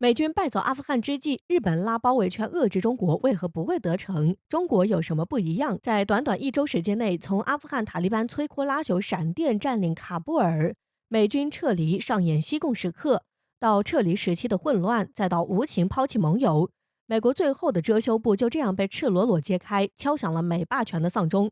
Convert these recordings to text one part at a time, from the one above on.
美军败走阿富汗之际，日本拉包围圈遏制中国，为何不会得逞？中国有什么不一样？在短短1周时间内，从阿富汗塔利班摧枯拉朽、闪电占领喀布尔，美军撤离上演西贡时刻，到撤离时期的混乱，再到无情抛弃盟友，美国最后的遮羞布就这样被赤裸裸揭开，敲响了美霸权的丧钟。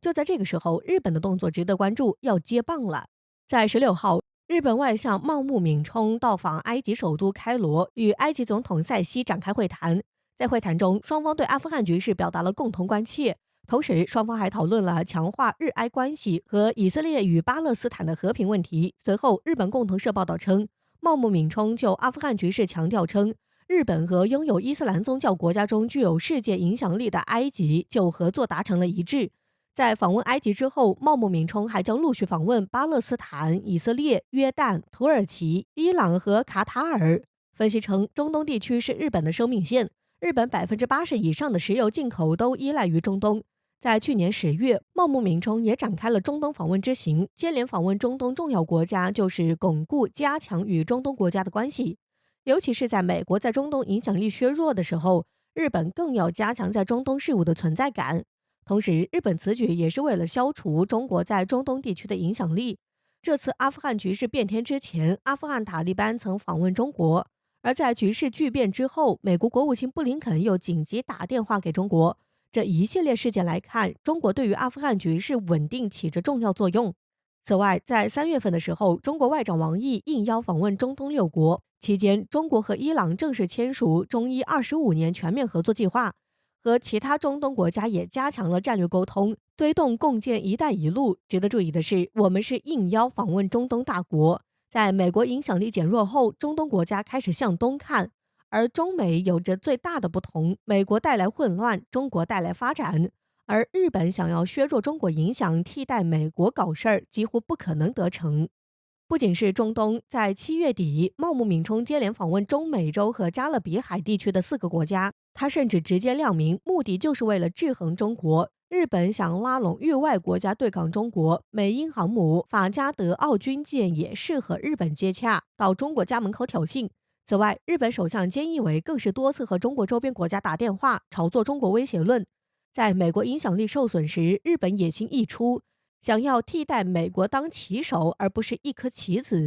就在这个时候，日本的动作值得关注，要接棒了。在16号，日本外相茂木敏充到访埃及首都开罗，与埃及总统塞西展开会谈。在会谈中，双方对阿富汗局势表达了共同关切，同时双方还讨论了强化日埃关系和以色列与巴勒斯坦的和平问题。随后，日本共同社报道称，茂木敏充就阿富汗局势强调称，日本和拥有伊斯兰宗教国家中具有世界影响力的埃及就合作达成了一致。在访问埃及之后，茂木敏充还将陆续访问巴勒斯坦、以色列、约旦、土耳其、伊朗和卡塔尔。分析称，中东地区是日本的生命线，日本80%以上的石油进口都依赖于中东。在去年10月，茂木敏充也展开了中东访问之行，接连访问中东重要国家，就是巩固、加强与中东国家的关系。尤其是在美国在中东影响力削弱的时候，日本更要加强在中东事务的存在感。同时，日本此举也是为了消除中国在中东地区的影响力。这次阿富汗局势变天之前，阿富汗塔利班曾访问中国，而在局势巨变之后，美国国务卿布林肯又紧急打电话给中国。这一系列事件来看，中国对于阿富汗局势稳定起着重要作用。此外，在3月份的时候，中国外长王毅应邀访问中东6国，期间，中国和伊朗正式签署中伊25年全面合作计划。和其他中东国家也加强了战略沟通，推动共建“一带一路”。值得注意的是，我们是应邀访问中东大国。在美国影响力减弱后，中东国家开始向东看，而中美有着最大的不同：美国带来混乱，中国带来发展。而日本想要削弱中国影响，替代美国搞事儿，几乎不可能得逞。不仅是中东，在7月底，茂木敏充接连访问中美洲和加勒比海地区的4个国家，他甚至直接亮明，目的就是为了制衡中国。日本想拉拢域外国家对抗中国，美英航母法加德奥军舰也是和日本接洽，到中国家门口挑衅。此外，日本首相菅义伟更是多次和中国周边国家打电话，炒作中国威胁论。在美国影响力受损时，日本野心溢出，想要替代美国当旗手，而不是一颗棋子。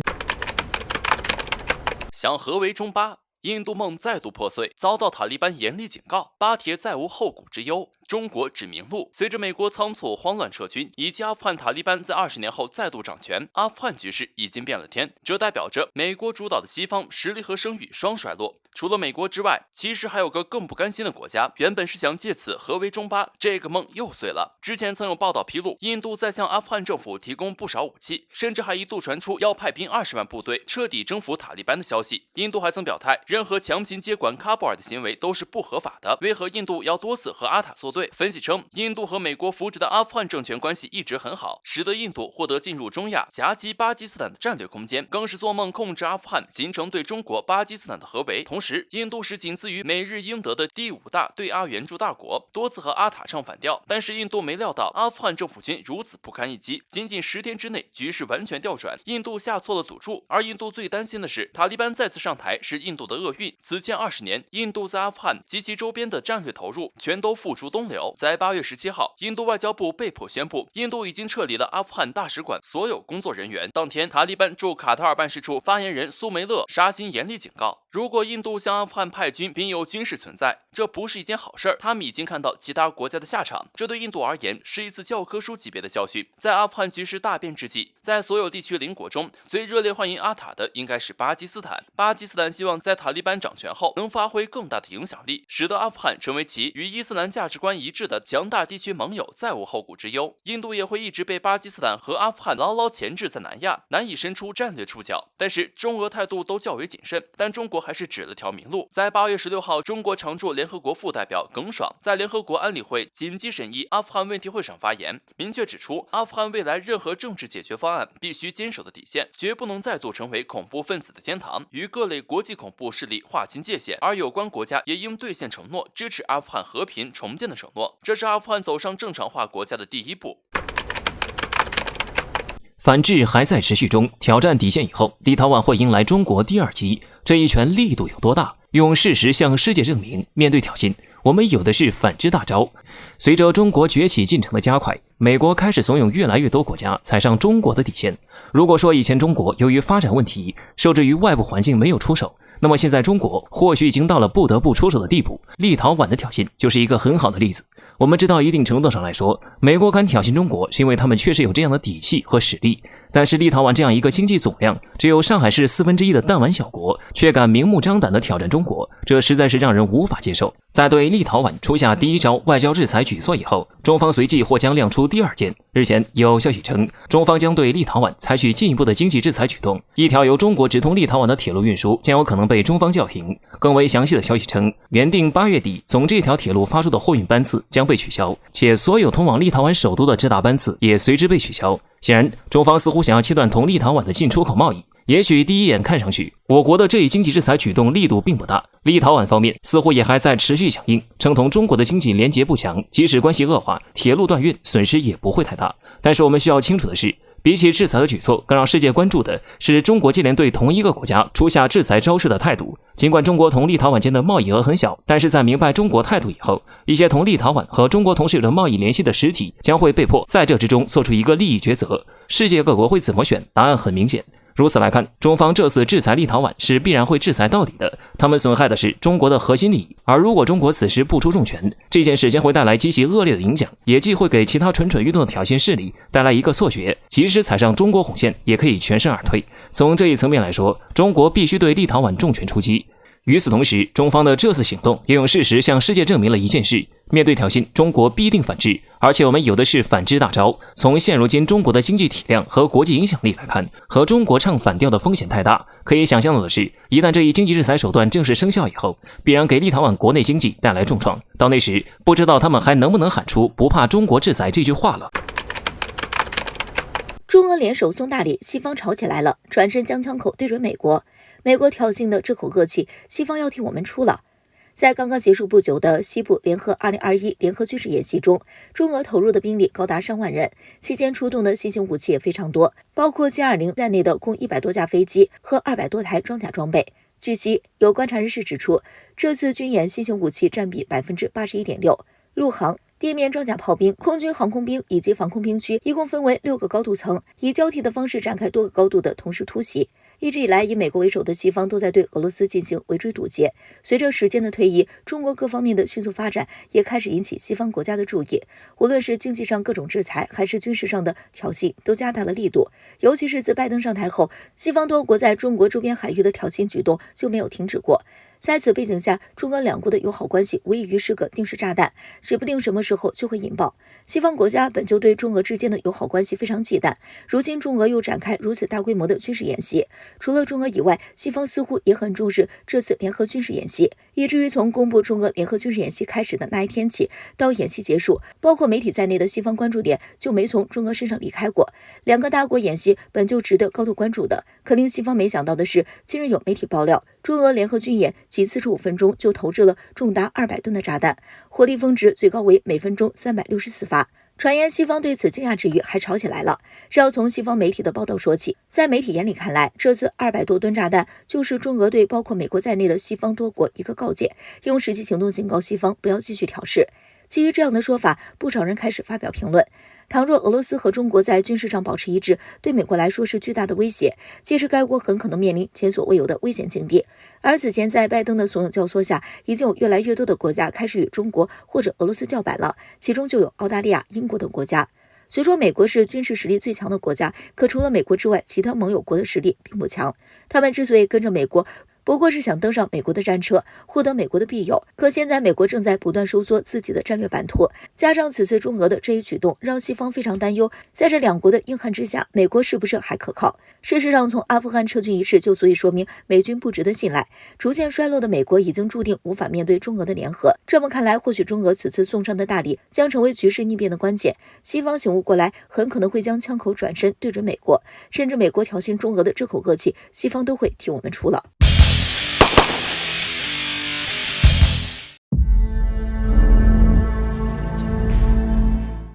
想合围中巴，印度梦再度破碎，遭到塔利班严厉警告，巴铁再无后顾之忧。中国指明路。随着美国仓促慌乱撤军，以及阿富汗塔利班在20年后再度掌权，阿富汗局势已经变了天。这代表着美国主导的西方实力和声誉双衰落。除了美国之外，其实还有个更不甘心的国家，原本是想借此合围中巴，这个梦又碎了。之前曾有报道披露，印度在向阿富汗政府提供不少武器，甚至还一度传出要派兵20万部队彻底征服塔利班的消息。印度还曾表态，任何强行接管喀布尔的行为都是不合法的。为何印度要多次和阿塔作对？分析称，印度和美国扶植的阿富汗政权关系一直很好，使得印度获得进入中亚夹击巴基斯坦的战略空间，更是做梦控制阿富汗，形成对中国、巴基斯坦的合围。同时，印度是仅次于美日英德的第5大对阿援助大国，多次和阿塔唱反调。但是印度没料到阿富汗政府军如此不堪一击，仅仅10天之内局势完全调转，印度下错了赌注。而印度最担心的是，塔利班再次上台是印度的厄运。此前20年，印度在阿富汗及其周边的战略投入全都付诸东流。在8月17号，印度外交部被迫宣布，印度已经撤离了阿富汗大使馆所有工作人员。当天，塔利班驻卡塔尔办事处发言人苏梅勒沙辛严厉警告，如果印度向阿富汗派军并有军事存在，这不是一件好事儿。他们已经看到其他国家的下场，这对印度而言是一次教科书级别的教训。在阿富汗局势大变之际，在所有地区邻国中最热烈欢迎阿塔的应该是巴基斯坦。巴基斯坦希望在塔利班掌权后能发挥更大的影响力，使得阿富汗成为其与伊斯兰价值观一致的强大地区盟友，再无后顾之忧。印度也会一直被巴基斯坦和阿富汗牢牢钳制在南亚，难以伸出战略触角。但是中俄态度都较为谨慎，但中国还是指了条明路。在8月16号，中国常驻联合国副代表耿爽在联合国安理会紧急审议阿富汗问题会上发言，明确指出，阿富汗未来任何政治解决方案必须坚守的底线，绝不能再度成为恐怖分子的天堂，与各类国际恐怖势力划清界限。而有关国家也应兑现承诺，支持阿富汗和平重建的承诺，这是阿富汗走上正常化国家的第一步。反制还在持续中，挑战底线以后，立陶宛会迎来中国第二击。这一拳力度有多大？用事实向世界证明，面对挑衅，我们有的是反制大招。随着中国崛起进程的加快，美国开始怂恿越来越多国家踩上中国的底线。如果说以前中国由于发展问题，受制于外部环境没有出手，那么现在中国或许已经到了不得不出手的地步。立陶宛的挑衅就是一个很好的例子。我们知道一定程度上来说，美国敢挑衅中国是因为他们确实有这样的底气和实力，但是立陶宛这样一个经济总量只有上海市1/4的弹丸小国，却敢明目张胆地挑战中国，这实在是让人无法接受。在对立陶宛出下第一招外交制裁举措以后，中方随即或将亮出第二箭。日前有消息称，中方将对立陶宛采取进一步的经济制裁举动，一条由中国直通立陶宛的铁路运输将有可能被中方叫停。更为详细的消息称，原定8月底从这条铁路发出的货运班次将被取消，且所有通往立陶宛首都的直达班次也随之被取消。显然，中方似乎想要切断同立陶宛的进出口贸易。也许第一眼看上去，我国的这一经济制裁举动力度并不大，立陶宛方面似乎也还在持续响应，称同中国的经济连结不强，即使关系恶化，铁路断运损失也不会太大。但是我们需要清楚的是，比起制裁的举措，更让世界关注的是中国接连对同一个国家出下制裁招式的态度。尽管中国同立陶宛间的贸易额很小，但是在明白中国态度以后，一些同立陶宛和中国同时有着贸易联系的实体将会被迫在这之中做出一个利益抉择。世界各国会怎么选？答案很明显。如此来看，中方这次制裁立陶宛是必然会制裁到底的，他们损害的是中国的核心利益。而如果中国此时不出重拳，这件事将会带来极其恶劣的影响，也既会给其他蠢蠢欲动的挑衅势力带来一个错觉，即使踩上中国红线，也可以全身而退。从这一层面来说，中国必须对立陶宛重拳出击。与此同时，中方的这次行动也用事实向世界证明了一件事：面对挑衅，中国必定反制，而且我们有的是反制大招。从现如今中国的经济体量和国际影响力来看，和中国唱反调的风险太大。可以想象到的是，一旦这一经济制裁手段正式生效以后，必然给立陶宛国内经济带来重创。到那时，不知道他们还能不能喊出不怕中国制裁这句话了。中俄联手送大礼，西方吵起来了，转身将枪口对准美国。美国挑衅的这口恶气，西方要替我们出了。在刚刚结束不久的西部联合2021联合军事演习中，中俄投入的兵力高达上万人，期间出动的新型武器也非常多，包括歼20在内的共100多架飞机和200多台装甲装备。据悉，有观察人士指出，这次军演新型武器占比81.6%，陆航、地面装甲炮兵、空军航空兵以及防空兵区一共分为6个高度层，以交替的方式展开多个高度的同时突袭。一直以来，以美国为首的西方都在对俄罗斯进行围追堵截。随着时间的推移，中国各方面的迅速发展也开始引起西方国家的注意。无论是经济上各种制裁，还是军事上的挑衅，都加大了力度。尤其是自拜登上台后，西方多国在中国周边海域的挑衅举动就没有停止过。在此背景下，中俄两国的友好关系无异于是个定时炸弹，指不定什么时候就会引爆。西方国家本就对中俄之间的友好关系非常忌惮，如今中俄又展开如此大规模的军事演习，除了中俄以外，西方似乎也很重视这次联合军事演习，以至于从公布中俄联合军事演习开始的那一天起，到演习结束，包括媒体在内的西方关注点就没从中俄身上离开过。两个大国演习本就值得高度关注的，可令西方没想到的是，近日有媒体爆料，中俄联合军演仅45分钟就投掷了重达200吨的炸弹，火力峰值最高为每分钟364发。传言西方对此惊讶之余还吵起来了，这要从西方媒体的报道说起。在媒体眼里看来，这次200多吨炸弹就是中俄对包括美国在内的西方多国一个告诫，用实际行动警告西方不要继续挑事。基于这样的说法，不少人开始发表评论。倘若俄罗斯和中国在军事上保持一致，对美国来说是巨大的威胁，届时该国很可能面临前所未有的危险境地。而此前在拜登的怂恿教唆下，已经有越来越多的国家开始与中国或者俄罗斯叫板了，其中就有澳大利亚、英国等国家。虽说美国是军事实力最强的国家，可除了美国之外，其他盟友国的实力并不强。他们之所以跟着美国，不过是想登上美国的战车，获得美国的庇佑。可现在美国正在不断收缩自己的战略版图，加上此次中俄的这一举动，让西方非常担忧，在这两国的硬汉之下，美国是不是还可靠？事实上，从阿富汗撤军一事就足以说明美军不值得信赖。逐渐衰落的美国已经注定无法面对中俄的联合。这么看来，或许中俄此次送上的大礼将成为局势逆变的关键。西方醒悟过来，很可能会将枪口转身对准美国，甚至美国挑衅中俄的这口恶气，西方都会替我们出了。